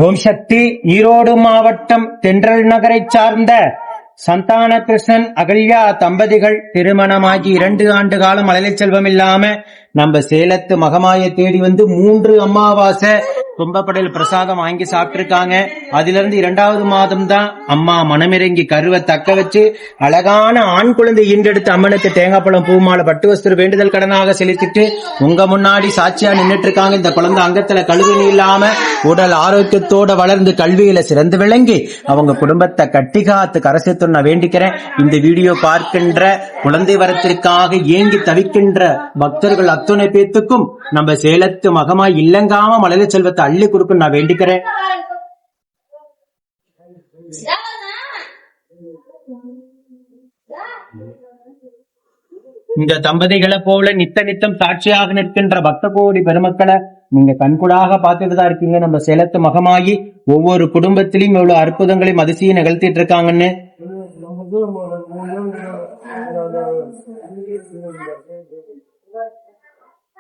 ஓம் சக்தி. ஈரோடு மாவட்டம் தென்றல் நகரைச் சார்ந்த சந்தான கிருஷ்ணன் அகல்யா தம்பதிகள் திருமணமாகி 2 ஆண்டு காலம் மழலை செல்வம் இல்லாம நம்ம சேலத்து மகமாயை தேடி வந்து 3 அமாவாசை கும்பப்படையில் பிரசாதம் வாங்கி சாப்பிட்டிருக்காங்க. அதுல இருந்து 2வது மாதம் தான் அம்மா மனமிறங்கி கருவை தக்க வச்சு அழகான ஆண் குழந்தை ஈண்டெடுத்து அம்மனுக்கு தேங்காய் பழம் பூமாலை பட்டு வஸ்திர வேண்டுதல் கடனாக செலுத்திட்டு உங்க முன்னாடி சாட்சியா நின்றுட்டு இருக்காங்க. இந்த குழந்தை அங்கத்துல கழுவி இல்லாம உடல் ஆரோக்கியத்தோட வளர்ந்து கல்வியில சிறந்து விளங்கி அவங்க குடும்பத்தை கட்டி காத்து கரசத்து நான் வேண்டிக்கிறேன். இந்த வீடியோ பார்க்கின்ற குழந்தை வரத்திற்காக ஏங்கி தவிக்கின்ற பக்தர்கள் அத்துணை பேத்துக்கும் நம்ம சேலத்து மகமாய் இல்லங்காம மழலை செல்வத்தை அள்ளி கொடுக்கும் நான் வேண்டிக்கிறேன். இந்த தம்பதிகளை போல நித்தம் சாட்சியாக நிற்கின்ற பக்த கோடி பெருமக்களை நீங்க கண்கூடாக பார்த்துட்டு தான் இருக்கீங்க. நம்ம சேலத்து மகமாயி ஒவ்வொரு குடும்பத்திலையும் எவ்வளவு அற்புதங்களையும் அதிசயம் நிகழ்த்திட்டு இருக்காங்கன்னு.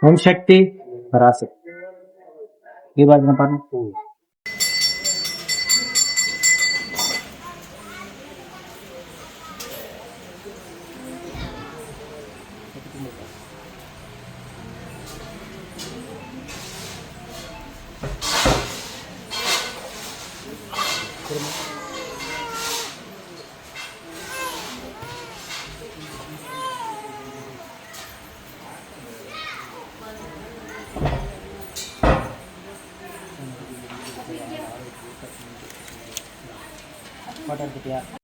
ஓம் சக்தி பராசக்தி. பாருங்க.